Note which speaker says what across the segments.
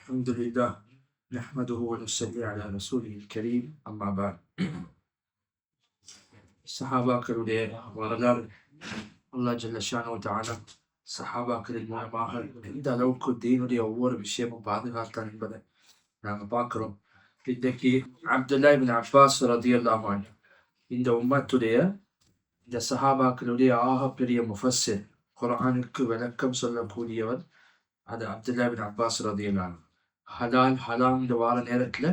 Speaker 1: الحمد لله نحمده ونصلي على رسوله الكريم أما بعد சஹாபாக்களுடைய வரலாறு அல்லாஹ் ஜல்ல ஷானஹு தஆலா சஹாபாக்களின் மூலமாக எந்த அளவுக்கு தீனுடைய ஒவ்வொரு விஷயமும் பாதுகாத்தான் என்பதை நாங்கள் பார்க்கிறோம். இன்றைக்கு அப்துல்லா இப்னு அப்பாஸ் ரலியல்லாஹு அன்ஹு இந்த உம்மத்துடைய இந்த சஹாபாக்களுடைய ஆகப்பெரிய முஃபஸ்ஸிர், குர்ஆனுக்கு விளக்கம் சொல்லக்கூடியவர் அது அப்துல்லா இப்னு அப்பாஸ் ரலியல்லாஹு அன்ஹு. ஹலால் ஹலாம் இந்த வார நேரத்தில்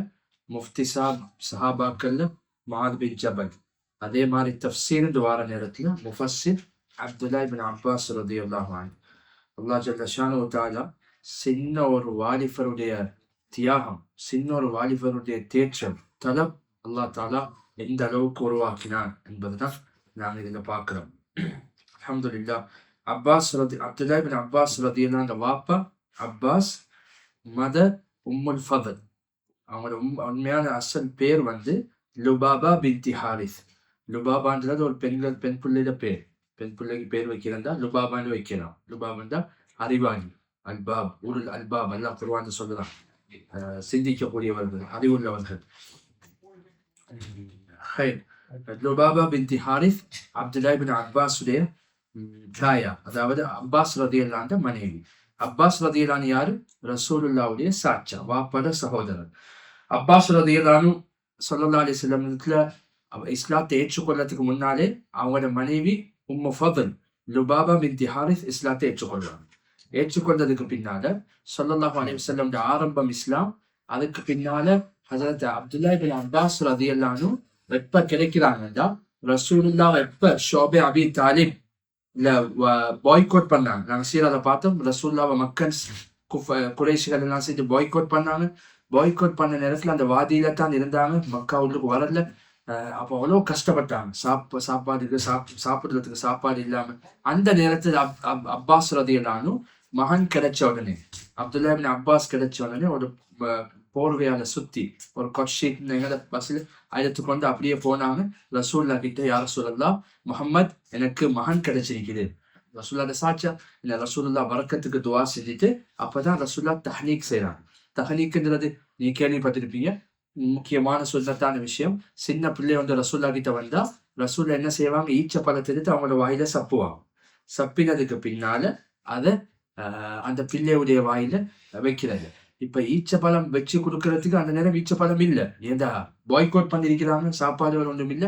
Speaker 1: முஃப்தி சாப் சஹாபாக்கள்ல முஆத் பின் ஜபல், அதே மாதிரி தஃப்சீர் இந்த வார நேரத்தில் முஃபஸ்ஸிர் அப்துல்லா இப்னு அப்பாஸ் ரலியல்லாஹு அன்ஹு. அல்லாஹ் ஜல்ல ஷானஹு தஆலா சின்ன ஒரு வாலிபருடைய தியாகம், சின்ன ஒரு வாலிபருடைய தேற்றம் தலம் அல்லாஹ் தாலா எந்த அளவுக்கு உருவாக்கினான் என்பதுதான் நாங்கள் இதில் பார்க்கிறோம். அல்ஹம்துலில்லாஹ். அப்துல்லா இப்னு அப்பாஸ் ரலியல்லாஹு அன்ஹு வாப்பா அப்பாஸ், மதர் உம்முல் ஃபதல். அவங்களோட உண்மையான அசல் பேர் லுபாபா பின்தி ஹாரிஸ். லுபாபான்றது ஒரு பெண் பிள்ளையில பேர். பெண் பிள்ளைக்கு பேர் வைக்கிறதா லுபாபான்னு வைக்கிறோம். லுபாபான்டா அறிவாளி, அல்பாப், உருள் அல்பாப் எல்லாம் குர்ஆன்ல சொல்லலாம். சிந்திக்கக்கூடியவர்கள், அறிவுள்ளவர்கள். லுபாபா பின்தி ஹாரிஸ் அப்துல்லா இப்னு அப்பாஸுடைய தாயா, அதாவது அப்பாஸ் ரலியல்லாஹு அன்ஹு மனைவி. அப்பாஸ் ரலியல்லாஹு அன்ஹு யாரு? ரசூலுல்லாஹ்வுடைய சாச்சா, வாப்பட சகோதரர். அப்பாஸ் ரலியல்லாஹு அன்ஹு ஸல்லல்லாஹு அலைஹி வஸல்லம் இஸ்லாத்தை ஏற்றுக்கொள்ளறதுக்கு முன்னாலே அவங்களோட மனைவி உம்மு ஃபதல் லுபாபா பின்தி ஹாரிஸ் இஸ்லாத்தை ஏற்றுக்கொள்றாங்க. ஏற்றுக்கொண்டதுக்கு பின்னால ஸல்லல்லாஹு அலைஹி வஸல்லம் ஆரம்பம் இஸ்லாம். அதுக்கு பின்னால ஹஸரத் அப்துல்லா இப்னு அப்பாஸ் ரலியல்லாஹு அன்ஹு எப்ப கிடைக்கிறாங்கன்னா, ரசூலுல்லாஹ் எப்ப ஷோபே அபி தாலிப் பாய்கோட் பண்ணாங்க. நாங்கள் சீராத பார்த்தோம். ரசூலுல்லாஹ் மக்கள் குறைஷிகள் எல்லாம் சேர்ந்து பாய்கோட் பண்ணாங்க. பாய்கோட் பண்ண நேரத்தில் அந்த வாதியில தான் இருந்தாங்க, மக்கா உள்ளுக்கு வரல. அப்போ அவ்வளோ கஷ்டப்பட்டாங்க. சாப்பிடுறதுக்கு சாப்பாடு இல்லாம. அந்த நேரத்தில் அப்பாஸ் ரலியல்லாஹு அன்ஹு மகன் கிடைச்ச உடனே, அப்துல்லா இப்னு அப்பாஸ் கிடைச்ச உடனே ஒரு போர்வையால சுத்தி ஒரு கொட்ஷீட் பஸ்ல எடுத்துக்கொண்டு அப்படியே போனாங்க. ரசூல்லா கிட்ட, யா ரசூலல்லாஹ், முஹம்மத் எனக்கு மகன் கிடைச்சிருக்குது. ரசூல்லா சாச்சா இல்ல, ரசூலுல்லாஹ் பரக்கத்துக்கு துவா செஞ்சுட்டு அப்பதான் ரசூல்லா தஹ்னீக் செய்யறாங்க. தஹ்னீக்ன்றது நீ கேள்விப்பட்டிருப்பீங்க, முக்கியமான சுன்னத்தான விஷயம். சின்ன பிள்ளை ரசூல்லா கிட்ட வந்தா ரசூல்லா என்ன செய்வாங்க, ஈச்ச பழத்தை எடுத்து அவங்களோட வாயில சப்புவாங்க. சப்பினதுக்கு பின்னால அதை அந்த பிள்ளையுடைய வாயில வைக்கிறது. இப்ப ஈச்சப்பழம் வச்சு கொடுக்கறதுக்கு அந்த நேரம் ஈச்சப்பழம் இல்ல, ஏதா பாய்கோட் பண்ணிருக்கிறாங்க, சாப்பாடுகள் ஒன்றும் இல்ல.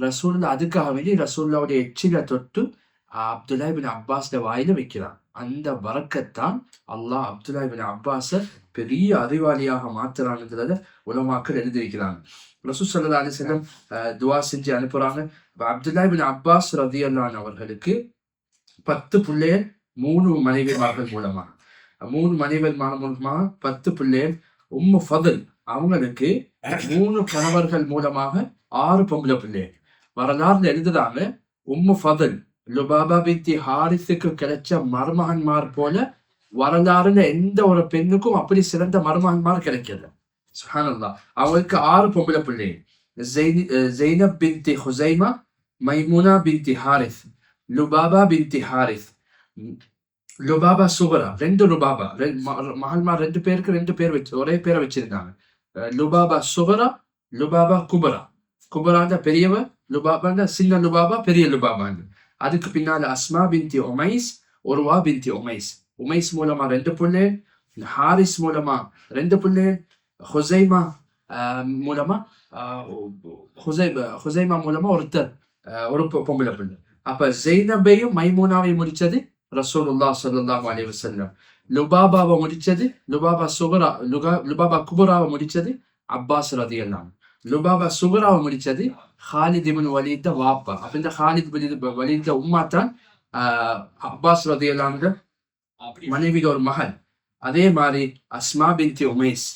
Speaker 1: ரசூல்லா அதுக்காக வேண்டி ரசூல்லாவுடைய எச்சில தொட்டு அப்துல்லா இப்னு அப்பாஸ் வாயில வைக்கிறான். அந்த பரக்கத்தான் அல்லாஹ் அப்துல்லா இப்னு அப்பாஸ பெரிய அறிவாளியாக மாத்துறாங்கிறத உலமாக்கள் எழுதியிருக்கிறாங்க. ரசூல் ஸல்லல்லாஹு அலைஹி வஸல்லம் துவா செஞ்சு அனுப்புறாங்க. அப்துல்லா இப்னு அப்பாஸ் ரலியல்லாஹு அன்ஹு அவர்களுக்கு 10 பிள்ளைகள் 3 மனைவிமார்கள் மூலமாக, 3 மனைவிமார்கள் மூலமாக 10 பிள்ளைகள். உம்மு ஃபதல் அவங்களுக்கு 3 கணவர்கள் மூலமாக 6 பொம்பளை பிள்ளைகள். வரலாறுல எழுதுறாங்க, உம்மு ஃபதல் லுபாபா பின்தி ஹாரிஸுக்கு கிடைச்ச மருமகன்மார் போல வரலாறுல எந்த ஒரு பெண்ணுக்கும் அப்படி சிறந்த மருமகன்மார் கிடைக்கல. சுப்ஹானல்லாஹ். அவங்களுக்கு 6 பொம்பளை பிள்ளைகள். Zainab bint Khuzaima, Maimuna bint Harith, Lubaba bint Harith, Lubaba Sughra. 2 Lubaba, மகன்மார் 2 பேருக்கு 2 பேர் வச்சு ஒரே பேரை வச்சிருக்காங்க. Lubaba சுகரா, Lubaba குபரா. குபராண்ட பெரியவ, லுபாபாண்ட சின்ன லுபாபா, பெரிய லுபாபாண்டு. அதுக்கு பின்னால அஸ்மா பின்தி உமைஸ், உர்வா பின்தி உமைஸ். உமைஸ் மூலமா 2 பிள்ளை, ஹாரிஸ் மூலமா 2 பிள்ளை, ஹுசைமா மூலமா ஹுசைமா மூலமா ஒருத்தர், ஒரு பொம்பளை பிள்ளை. அப்ப ஜெய்னபையும் மைமூனாவையும் முடிச்சது ரசூலுல்லாஹ் ஸல்லல்லாஹு அலைஹி வஸல்லம். லுபாபாவை முடிச்சது, லுபாபா சுகரா, லுபாபா குபராவை முடிச்சது அப்பாஸ் ரலியல்லாஹு அன்ஹு. லுபாபா சுகராவை முடிச்சது ஹாலித் இப்னு வலீத் வாப்பா. அப்ப இந்த ஹாலித் இப்னு வலீத் உம்மா தான் அப்பாஸ் ரலியல்லாஹு அன்ஹு மனைவியோட ஒரு மகள். அதே மாதிரி அஸ்மா பின்தி உமைஸ்,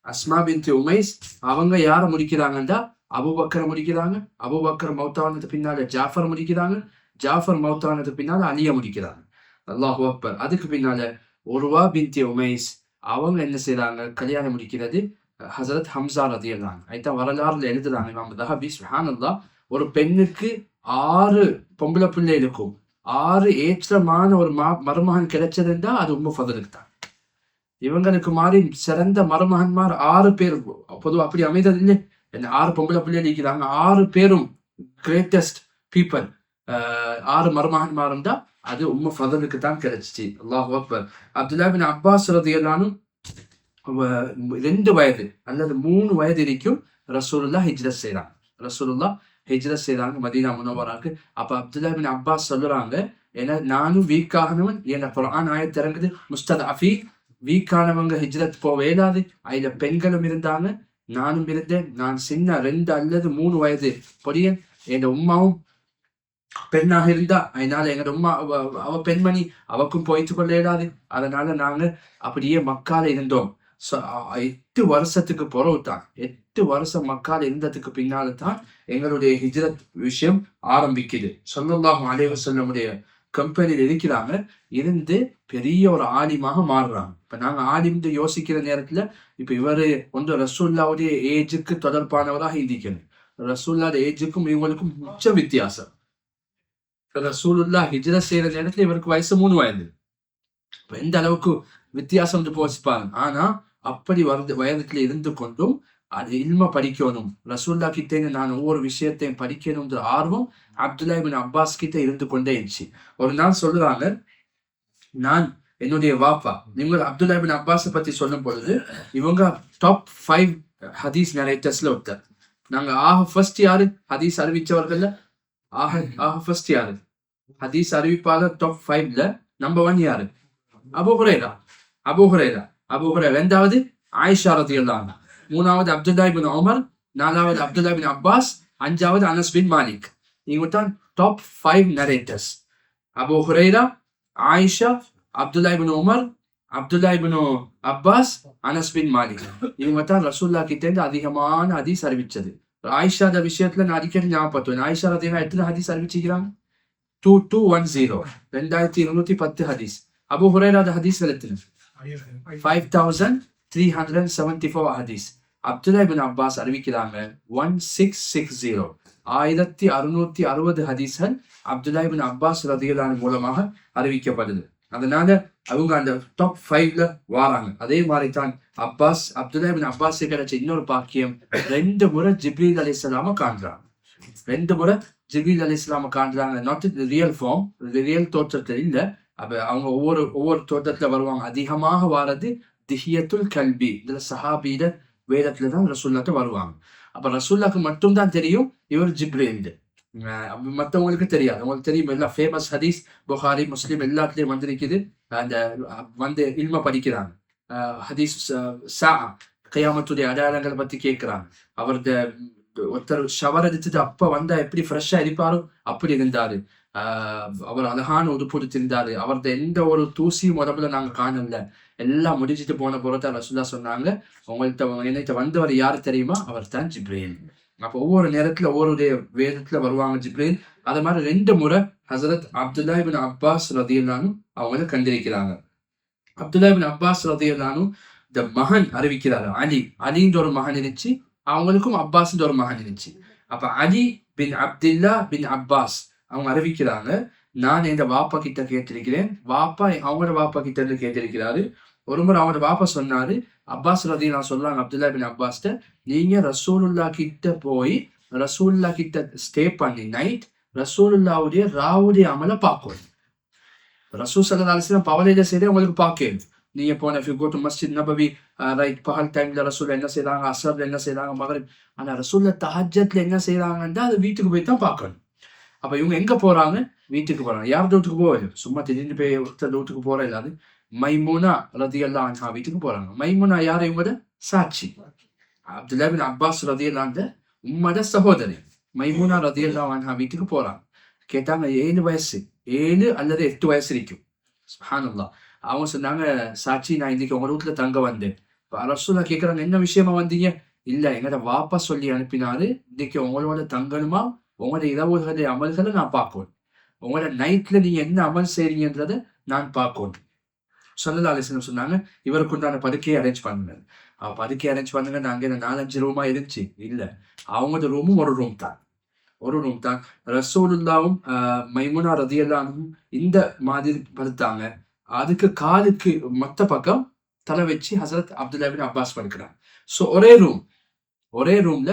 Speaker 1: அஸ்மா பின்தி உமைஸ் அவங்க யார முடிக்கிறாங்கன்னா அபூபக்கரை முடிக்கிறாங்க. அபூபக்கர் மௌத்தானதுக்கு பின்னால ஜாஃபர் முடிக்கிறாங்க. ஜாஃபர் மௌத்தானதுக்கு பின்னால அலிய முடிக்கிறாங்க. அல்லாஹு அக்பர். அதுக்கு பின்னால உர்வா பின்தி உமைஸ் அவங்க என்ன செய்யறாங்க, கல்யாணம் முடிக்கிறது ஹஸரத் ஹம்சா ரலியல்லாஹு அன்ஹு. ஐதான் வரலாறுல எழுதுறாங்க இமாம் தஹபி, சுப்ஹானல்லாஹ், ஒரு பெண்ணுக்கு 6 பொம்பளை பிள்ளைகளுக்கும் 6 ஏற்றமான ஒரு மருமகன் கிடைச்சதுன்னா அது உம்மு ஃபதலுக்கு தான். இவங்களுக்கு மாதிரி சிறந்த மருமகன்மார் 6 பேர். பொதுவாக அப்படி அமைதல் இல்லை. என்ன 6 பொம்பளை பிள்ளைகள் இருக்கிறாங்க, 6 பேரும் கிரேட்டஸ்ட் பீப்புள். 6 மருமகன்மார் இருந்தா அது உம்மு ஃபதலுக்கு தான் கிடைச்சிச்சு. அல்லாஹு அக்பர். அப்துல்லா பின் அப்பாஸ் ரலியல்லாஹு 2 வயது அல்லது 3 வயது இருக்கும் ரசூலுல்லாஹ் ஹிஜ்ரத் செய்றாங்க. ரசூலுல்லாஹ் ஹிஜ்ரத் செய்றாங்க மதீனா முனவராக்கு. அப்ப அப்துல்லா பின் அப்பாஸ் சொல்றாங்க, ஏன்னா நானும் வீக்கானவன், ஏன்னா குர்ஆன் ஆயத் இறங்குது, முஸ்ததஅஃபீ, வீக்கானவங்க ஹிஜ்ரத் போக இயலாது. அதுல பெண்களும் இருந்தாங்க, நானும் இருந்தேன். நான் சின்ன 2 அல்லது 3 வயது பொடியன். என் உம்மாவும் பெண்ணாக இருந்தா, அதனால எங்க உம்மா அவ பெண்மணி, அவக்கும் போயிட்டு கொள்ள இயலாது. அதனால நாங்க அப்படியே மக்கால இருந்தோம். 8 வருஷத்துக்கு பிறகு தான், 8 வருஷம் மக்கால இருந்ததுக்கு பின்னால தான் எங்களுடைய ஹிஜ்ரத் விஷயம் ஆரம்பிக்குது. ஸல்லல்லாஹு அலைஹி வஸல்லமுடைய கம்பெனியில் இருக்கிறாங்க, இருந்து பெரிய ஒரு ஆலிமாக மாறுறாங்க. இப்ப நாங்க ஆலிம்னு யோசிக்கிற நேரத்துல இப்ப இவரு வந்து ரசூலுல்லாவுடைய ஏஜுக்கு தொடர்பானவராக இருந்திக்கணும். ரசூலுல்லாஹ் ஏஜுக்கும் இவங்களுக்கும் உச்ச வித்தியாசம். ரசூலுல்லாஹ் ஹிஜ்ரத் செய்யற நேரத்துல இவருக்கு வயசு 3 வயது. இப்ப எந்த அளவுக்கு வித்தியாசம் போச்சு பாருங்க. ஆனா அப்படி வயதுல இருந்து கொண்டும் அது இல்ம படிக்கணும், ரசூல்லா கிட்ட நான் ஒவ்வொரு விஷயத்தையும் படிக்கணும்ன்ற ஆர்வம் அப்துல்லா இப்னு அப்பாஸ் கிட்ட இருந்து கொண்டே இருந்துச்சு. ஒரு நாள் சொல்றாங்க, நான் என்னுடைய வாப்பா, நீங்க அப்துல்லா இப்னு அப்பாஸை பத்தி சொல்லும் பொழுது இவங்க டாப் 5 ஹதீஸ் நரேட்டர்ஸ்ல ஒருத்தர். நாங்க ஃபர்ஸ்ட் யாரு ஹதீஸ் அறிவிச்சவர்கள்ல ஃபர்ஸ்ட் யாரு ஹதீஸ் அறிவிப்பாளர் டாப் 5ல நம்பர் 1 யாரு? அபூ ஹுரைரா. அபூ ஹுரைரா. இரண்டாவது ஆயிஷா ரலியல்லாஹு அன்ஹா, மூணாவது அப்துல்லா இப்னு உமர், நாலாவது அப்துல்லா இப்னு அப்பாஸ், அஞ்சாவது அனஸ் பின் மாலிக். இவங்க தான் top 5 narrators. Abu Hurairah, Aisha, Abdullah ibn Umar, Abdullah ibn Abbas, Anas bin Malik. இவங்க தான் ரசூலுல்லாஹ் கிட்ட இருந்து அதிகமான ஹதீஸ் அறிவிச்சது. ஆயிஷா விஷயத்துல நான் அடிக்கடி ஞாபகப்படுத்துவேன். ஆயிஷா ரலியல்லாஹு எத்தனை ஹதீஸ் அறிவிச்சிருக்கிறாங்க? 2210, 2210 ஹதீஸ். அபூ ஹுரைரா ஹதீஸ்கள் எத்தனை? 5374 ஹதீஸ். அப்துல்லா இப்னு அப்பாஸ் அறிவிக்கிறாங்க 1660, 1660 ஹதீஸ்கள் அப்துல்லா இப்னு அப்பாஸ் ரலியல்லாஹு மூலமாக அறிவிக்கப்படுது. அதனால அவங்க அந்த டாப் 5ல வாராங்க. அதே மாதிரி தான் அப்துல்லா இப்னு அப்பாஸ் கிடைச்ச இன்னொரு பாக்கியம், 2 முறை ஜிப்ரீல் அலைஹிஸ்ஸலாம காண்றாங்க. 2 முறை ஜிப்ரீல் அலைஹிஸ்ஸலாம காண்றாங்க. Not in real form, real தோற்றத்தில் இல்ல. அப்ப அவங்க ஒவ்வொரு தோற்றத்துல வருவாங்க. அதிகமாக வாரது திஹியத்துல் கல்பி, இதுல சஹாபியில வேதத்துல தான் ரசூல்லாட்ட வருவாங்க. அப்ப ரசூல்லாக்கு மட்டும் தான் தெரியும் இவர் ஜிப்ரீல். மற்றவங்களுக்கு தெரியாது. அவங்களுக்கு தெரியும் எல்லாம் ஃபேமஸ் ஹதீஸ் புகாரி முஸ்லிம் எல்லாத்துலயும் வந்திருக்குது. அந்த வந்து இல்ம படிக்கிறாங்க. ஹதீஸ் கியாமத்துடைய அடையாளங்களை பத்தி கேட்கிறாங்க. அவருடைய ஒருத்தர் ஷவர் அடிச்சுட்டு அப்ப வந்தா எப்படி ஃப்ரெஷ்ஷா இருப்பாரோ அப்படி இருந்தாரு. அவர் அழகான உடுப்பு இருந்தாரு. அவரது எந்த ஒரு தூசியும் உடம்புல நாங்க காணல. எல்லாம் முடிஞ்சிட்டு போன பொறுத்த ரசூலுல்லாஹ் சொன்னாங்க, உங்கள்கிட்ட வந்தவர் யாரு தெரியுமா? அவர் தான் ஜிப்ரீல். அப்ப ஒவ்வொரு நேரத்துல ஒவ்வொரு வேதத்துல வருவாங்க ஜிப்ரீல். அது மாதிரி 2 முறை ஹஸரத் அப்துல்லா இப்னு அப்பாஸ் ரலியல்லாஹு அன்ஹு அவங்க கண்டிருக்கிறாங்க. அப்துல்லா இப்னு அப்பாஸ் ரலியல்லாஹு அன்ஹு இந்த மகன் அறிவிக்கிறாரு, அலின்ற ஒரு மகன் இருந்துச்சு, அவங்களுக்கும் அப்பாஸ்ன்ற ஒரு மகன் இருந்துச்சு. அப்ப அலி பின் அப்துல்லா பின் அப்பாஸ் அவங்க அறிவிக்கிறாங்க, நான் எங்க வாப்பா கிட்ட கேட்டிருக்கிறேன், வாப்பா அவங்களோட வாப்பா கிட்ட இருந்து கேட்டிருக்கிறாரு. ஒரு முறை அவங்களோட வாப்பா சொன்னாரு, அப்பாஸ் ரலியல்லாஹு சொல்றாங்க அப்துல்லா பின் அப்பாஸ்ட, நீங்க ரசூலுல்லாஹ் கிட்ட போய் ரசூலுல்லாஹ் கிட்ட ஸ்டே பண்ணி நைட் ரசூலுல்லாஹ்வுடைய ராவுடைய அமல பார்க்கணும். ரசூல் ஸல்லல்லாஹு அலைஹி வஸல்லம் பவலையில செய்ய உங்களுக்கு பார்க்கணும். நீங்க போன if you go to Masjid Nabawi right பகல் டைம்ல ரசூல் என்ன செய்றாங்க, அஸ்ர்ல என்ன செய்றாங்க, மகரிப். ஆனா ரசூலுல்லாஹ் தஹஜ்ஜத்ல என்ன செய்றாங்கன்னா அது வீட்டுக்கு போய் தான் பார்க்கணும். அப்ப இவங்க எங்க போறாங்க? வீட்டுக்கு போறாங்க. யார் வீட்டுக்கு போவாரு? சும்மா திடீர்னு போய் ஒருத்தர் வீட்டுக்கு போற இல்லாது. மைமுனா ரலியல்லாஹு அன்ஹா வீட்டுக்கு போறாங்க. மைமுனா யார்? இவங்களோட சாட்சி. அப்துல்லா பின் அப்பாஸ் ரலியல்லாஹு அன்ஹு உம்மோட சகோதரி மைமுனா ரலியல்லாஹு அன்ஹா வீட்டுக்கு போறாங்க. கேட்டாங்க 7 வயசு, 7 அல்லது 8 வயசு இருக்கும். சுப்ஹானல்லாஹ். அவங்க சொன்னாங்க, சாட்சி நான் இன்னைக்கு உங்க வீட்டுல தங்க வந்தேன். ரசூலுல்லாஹ் கேட்கறாங்க, என்ன விஷயமா வந்தீங்க? இல்ல, எங்கட வாப்பா சொல்லி அனுப்பினாரு, இன்னைக்கு உங்களோட தங்கணுமா, உங்களோட இரவுகளுடைய அமல்களை நான் பார்க்கணும், உங்களோட நைட்ல நீங்க என்ன அமல் செய்றீங்கன்றத நான் பார்க்கணும். ஸல்லல்லாஹு அலைஹி வஸல்லம் சொன்னாங்க, இவருக்கு உண்டான படுக்கையை அரேஞ்ச் பண்ணுங்க. படுக்கை அரேஞ்ச் பண்ணுங்க. நாங்க 4-5 ரூமா இருந்துச்சு. இல்ல, அவங்களோட ரூமும் ஒரு ரூம் தான், ஒரு ரூம் தான். ரசூலுல்லாஹும் மைமுனா ரலியல்லாஹு அன்ஹு இந்த மாதிரி படுத்தாங்க. அதுக்கு காலுக்கு மத்த பக்கம் தலை வச்சு ஹசரத் அப்துல்லா பின் அப்பாஸ் படுக்கிறாங்க. ஸோ ஒரே ரூம்ல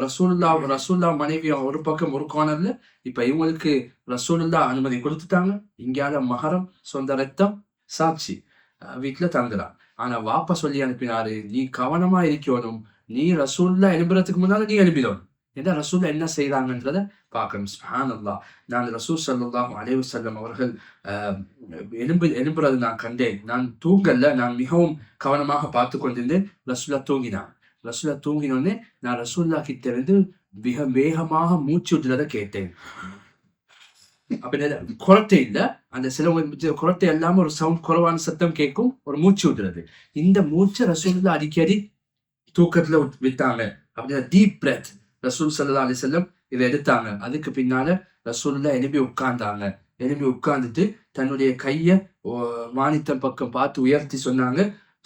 Speaker 1: ரசூல்லா மனைவி ஒரு பக்கம் ஒரு கார்னர்ல. இப்ப இவங்களுக்கு ரசூலுல்லா அனுமதி கொடுத்துட்டாங்க. இங்கால மஹரம் சொந்த ரத்தம் சாட்சி வீட்டுல தங்குறான். ஆனா வாப்பா சொல்லி அனுப்பினாரு, நீ கவனமா இருக்கணும், நீ ரசூல்லா எழும்புறதுக்கு முன்னால நீ எழுப்பிடணும். ஏன்னா ரசூல்லா என்ன செய்யறாங்கன்றத பார்க்கணும். சுப்ஹானல்லாஹ். நான் ரசூல் ஸல்லல்லாஹு அலைஹி வஸல்லம் அவர்கள் எழும்புறது நான் கண்டேன். நான் தூங்கல்ல, நான் மிகவும் கவனமாக பார்த்து கொண்டிருந்தேன். ரசூல்லா தூங்கினான். ரசூல்லா தூங்கினோடனே நான் ரசூல்லா கிட்ட இருந்து மிக வேகமாக மூச்சு விடுறத கேட்டேன். அப்ப குரட்டை இல்ல, அந்த சில குரட்டை இல்லாம ஒரு சவுண்ட், குறைவான சத்தம் கேட்கும், ஒரு மூச்சு விடுறது. இந்த மூச்சை ரசூல்லா அடிக்கடி தூக்கத்துல விட்டாங்க. அப்படின்னா டீப் பிரெத் ரசூல் ஸல்லல்லாஹு அலைஹி வஸல்லம் இதை எடுத்தாங்க. அதுக்கு பின்னால ரசூல்லா எழுப்பி உட்கார்ந்தாங்க. எழுப்பி உட்கார்ந்துட்டு தன்னுடைய கைய வானித்தம் பக்கம் பார்த்து உயர்த்தி சொன்னாங்க,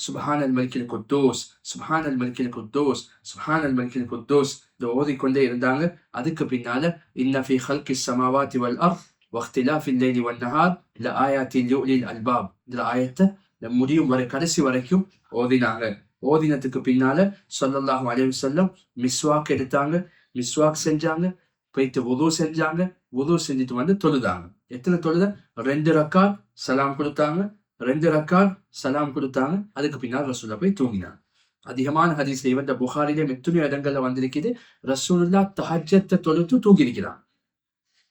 Speaker 1: சுப்ஹானல் மலிக்கில் குத்தூஸ், சுப்ஹானல் மலிக்கில் குத்தூஸ், சுப்ஹானல் மலிக்கில் குத்தூஸ். இதை ஓதிக்கொண்டே இருந்தாங்க. அதுக்கு பின்னால இன்ன ஃபீ ஹல்கிஸ் ஸமாவாத்தி வல் அர்த் வக்திலாஃபில் லைலி வன் நஹார் லஆயாத்தின் லிஉலில் அல்பாப். இந்த ஆயத்தை முடியும் வரை கடைசி வரைக்கும் ஓதினாங்க. ஓதினத்துக்கு பின்னால ஸல்லல்லாஹு அலைஹி வஸல்லம் மிஸ்வாக் எடுத்தாங்க, மிஸ்வாக் செஞ்சாங்க, போயிட்டு வுது செஞ்சாங்க, வுது செஞ்சுட்டு வந்து தொழுதாங்க. எத்தனை தொழுத? 2 ரக்காத் சலாம் கொடுத்தாங்க, 2 ரக்காத் சலாம் கொடுத்தாங்க. அதுக்கு பின்னால் ரசூல்லா போய் தூங்கினாங்க. அதிகமான ஹதீஸ்ல இவன் புகாரிலே எத்தனையோ இடங்கள்ல வந்திருக்குது, ரசூலுல்லா தஹஜ்ஜத்தை தொழுத்து தூங்கி இருக்கிறாங்க.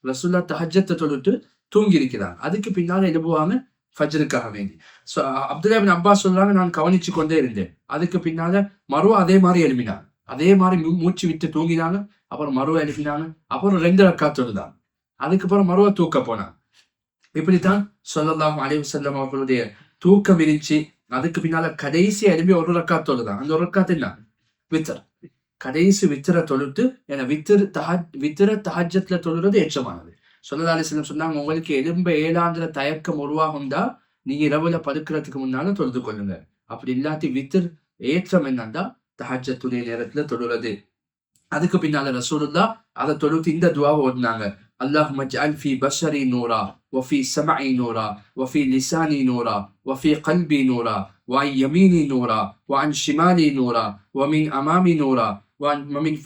Speaker 1: ரசூல்லா தஹஜ்ஜத்தை தொழுத்து தூங்கி இருக்கிறாங்க. அதுக்கு பின்னால எழுப்புவாங்க ஃபஜ்ருக்காக வேண்டி. அப்துல்லா பின் அப்பாஸ் சொல்றாங்க, நான் கவனிச்சு கொண்டே இருந்தேன். அதுக்கு பின்னால மறுவா அதே மாதிரி எழுப்பினாங்க, அதே மாதிரி மூச்சு விட்டு தூங்கினாங்க. அப்புறம் மறுவா எழுப்பினாங்க, அப்புறம் 2 ரக்காத் தொழுதாங்க. அதுக்கப்புறம் மறுவா தூக்க போனாங்க. இப்படித்தான் ஸல்லல்லாஹு அலைஹி வஸல்லம் அவர்களுடைய தூக்கம் இருந்துச்சு. அதுக்கு பின்னால கடைசி எழுப்பி 1 ரக்காத் தொழுதாங்க. அந்த 1 ரக்காத் என்ன? வித்ர். கடைசி வித்திர தொழுட்டு, ஏன்னா வித்திர தஹஜ்ஜத்ல தொழுறது ஏற்றமானது. ஸல்லல்லாஹு அலைஹி வஸல்லம் சொன்னாங்க, உங்களுக்கு எலும்ப ஏழாந்திர தயக்கம் உருவாகுண்டா நீங்க இரவுல படுக்கிறதுக்கு முன்னால தொழுது கொள்ளுங்க. அப்படி இல்லாட்டி வித்திர் ஏற்றம் என்னன்னா தஹஜ்ஜத்துடைய நேரத்துல தொழுறது. அதுக்கு பின்னால ரசூலுல்லாஹ் அதை தொழுத்து இந்த துஆவை ஓதுனாங்க, அல்லாஹும்ம ஜஅல் ஃபீ பஷரி நூரா வஃபீ ஸமஇ நூரா வஃபீ லிசானி நூரா வஃபீ கல்பி நூரா வஅன் யமீனி நூரா வஅன் ஷிமாலி நூரா வமின் அமாமி நூரா வமின்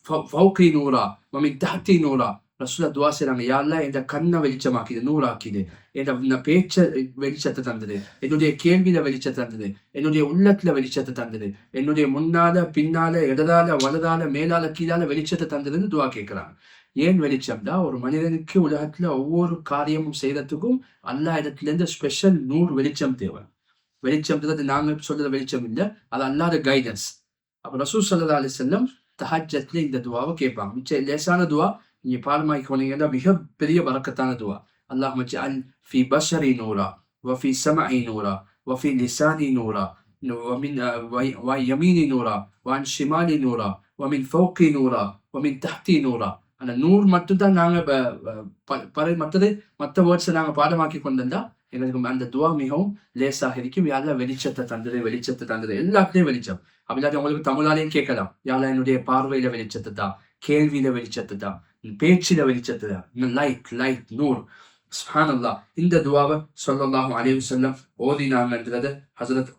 Speaker 1: ஃபௌகி நூரா வமின் தஹ்தி நூரா. ரசூலா துஆ செய்றாங்க, யா அல்லாஹ் என்ற கண்ணை வெளிச்சமாக்கிது, நூறாக்கிது, என்ற பேச்ச வெளிச்சத்தை தந்தது, என்னுடைய கேள்வியில வெளிச்சத்தை தந்தது, என்னுடைய உள்ளத்துல வெளிச்சத்தை தந்தது, என்னுடைய முன்னால பின்னால இடதால வலதால மேலால கீழால வெளிச்சத்தை தந்ததுன்னு துஆ கேட்கிறாங்க. ஏன் வெளிச்சம்னா, ஒரு மனிதனுக்கு உலகத்துல ஒவ்வொரு காரியமும் செய்யறதுக்கும் அல்லாஹ் இடத்துல இருந்து ஸ்பெஷல் நூறு வெளிச்சம் தேவை. வெளிச்சம்ன்றது நாங்க சொல்ற வெளிச்சம் இல்லை, அது அல்லாத கைடன்ஸ். அப்ப ரசூல் ஸல்லல்லாஹு அலைஹி வஸல்லம் தஹஜ்ஜத்ல இந்த துஆவை கேட்பாங்க. மிச்ச லேசான துஆ, நீங்க பாடமாக்கி போனீங்கன்னா மிக பெரிய பரக்கத்தான துஆ. அல்லாஹும்ம ஜஅல் ஃபீ பஷரி நூரா வஃபீ ஸமஇ நூரா வஃபீ லிசானி நூரா வமின் யமீனி நூரா வஅன் ஷிமாலி நூரா வமின் ஃபௌகி நூரா வமின் தஹ்தி நூரா. அந்த நூறு மட்டும் தான் நாங்க மற்ற வேர்ட்ஸை நாங்க பாடமாக்கி கொண்டிருந்தா எனக்கு அந்த துஆ மிகவும் லேசாக இருக்கும். யாரெல்லாம் வெளிச்சத்தை தந்தது எல்லாத்துலயும் வெளிச்சம். அப்படி உங்களுக்கு தமிழாலையும் கேட்கலாம், யாரெல்லாம் என்னுடைய பார்வையில வெளிச்சத்தை தான், கேள்வியில வெளிச்சத்தை தான், பேச்சில வெளிச்சத்தை தான், லைட் நூர். சுப்ஹானல்லாஹ். இந்த துஆவை ஸல்லல்லாஹு அலைஹி வஸல்லம் ஓதினாங்கன்றத ஹஸரத்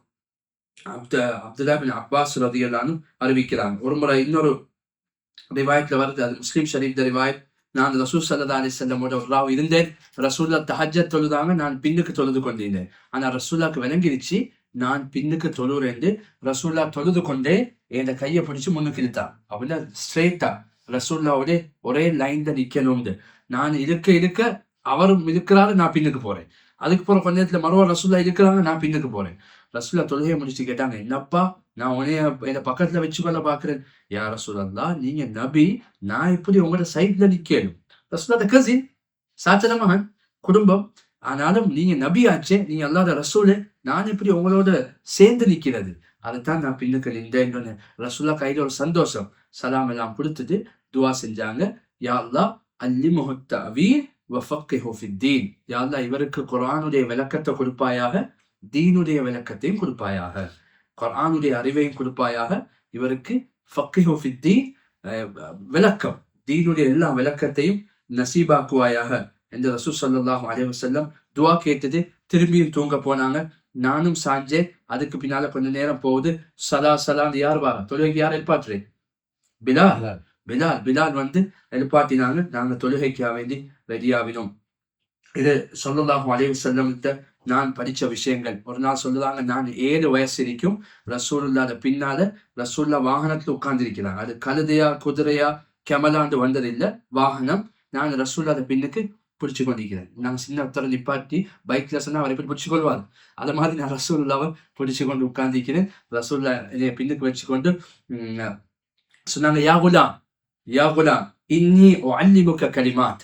Speaker 1: அப்துல்லா பின் அப்பாஸ் ரலியல்லாஹு அன்ஹு அறிவிக்கிறாங்க. ஒரு முறை இன்னொரு ரிவாயத்ல வருது, அது முஸ்லிம் ஷரீஃப் ரிவாயத். நான் ரசூல் ஸல்லல்லாஹு அலைஹி வஸல்லமோட ஒரு ராவ் இருந்தேன். ரசூல்லா தஹஜ்ஜத் தொழுதாங்க, நான் பின்னுக்கு தொழுது கொண்டிருந்தேன். ஆனா ரசூல்லாக்கு விளங்கிடுச்சு நான் பின்னுக்கு தொழுறேன். ரசூல்லா தொழுது கொண்டே என் கையை பிடிச்சு முன்னுக்கு இழுத்தான். அப்படின்னா ஸ்ட்ரெயிட்டா ரசூல்லாவோட ஒரே லைன்ல நிக்கணும்னு. நான் இருக்க அவரும் இருக்கிறாரு, நான் பின்னுக்கு போறேன். அதுக்கு போற கொஞ்ச நேரத்துல மறுவா ரசூல்லா இருக்கிறாங்க, நான் பின்னுக்கு போறேன். ரசூல்லா தொழுகையை முடிச்சு கேட்டாங்க, என்னப்பா நான் உன்னைய என்ன பக்கத்துல வச்சுக்கொள்ள பாக்குறேன். யா ரசூலல்லாஹ், நீங்க நபி, நான் எப்படி உங்களோட சைட்ல நிக்கணும்? ரசூலோட கசின், சாச்சன மகன், குடும்பம். ஆனாலும் நீங்க நபி ஆச்சே, நீங்க அல்லாஹ்வுடைய ரசூலே, நான் எப்படி உங்களோட சேர்ந்து நிக்கிறது? அதைத்தான் நான் பின்னுக்கு நின்றேன்னு. ரசூல்லா கையில ஒரு சந்தோஷம், சலாம் எல்லாம் கொடுத்துட்டு துஆ செஞ்சாங்க, யா அல்லாஹ் அல்லிமுஹு தஅவீல் வஃபக்கிஹு ஃபித்தீன். யா அல்லாஹ் இவருக்கு குர்ஆனுடைய விளக்கத்தை கொடுப்பாயாக, தீனுடைய விளக்கத்தையும் கொடுப்பாயாக. குர்ஆனுடைய அறிவையும் கொடுப்பாயாக, இவருக்கு ஃபக்கிஹு ஃபித்தீன் விளக்கம், தீனுடைய எல்லா விளக்கத்தையும் நசீபாக்குவாயாக என்று ரசூல் ஸல்லல்லாஹு அலைஹி வஸல்லம் துஆ கேட்டது. திரும்பியும் தூங்க போனாங்க. நானும் சாஞ்சேன். அதுக்கு பின்னால கொஞ்ச நேரம் போகுது, சலான்னு யார் வாரா? தொழுகைக்கு யார் எழுப்பாற்று? பிலால். பிலால் வந்து எழுப்பாட்டினாங்க. நாங்க தொழுகைக்காக வேண்டி ரெடியாவினோம். இது ஸல்லல்லாஹு அலைஹி வஸல்லம் நான் படிச்ச விஷயங்கள். ஒரு நாள் சொல்லுறாங்க, நான் 7 வயசு இருக்கும் ரசூலுல்லாஹ் பின்னால ரசூல்லா வாகனத்துல உட்கார்ந்திருக்கிறாங்க. அது கழுதையா குதிரையா கெமலாண்டு வந்ததில்லை, வாகனம். நான் ரசூலுல்லாஹ் பின்னுக்கு பிடிச்சு கொண்டிருக்கிறேன். நாங்க சின்ன ஒருத்தரை நிப்பாட்டி பைக்ல சொன்னா அவரை போய் பிடிச்சு கொள்வார். அது மாதிரி நான் ரசூலுல்லாவை பிடிச்சு கொண்டு உட்கார்ந்திருக்கிறேன். ரசூல்லா என்னை பின்னுக்கு வச்சுக்கொண்டு சொன்னாங்க, யா குலாம் இன்னி உஅல்லிமுக கலிமாத்.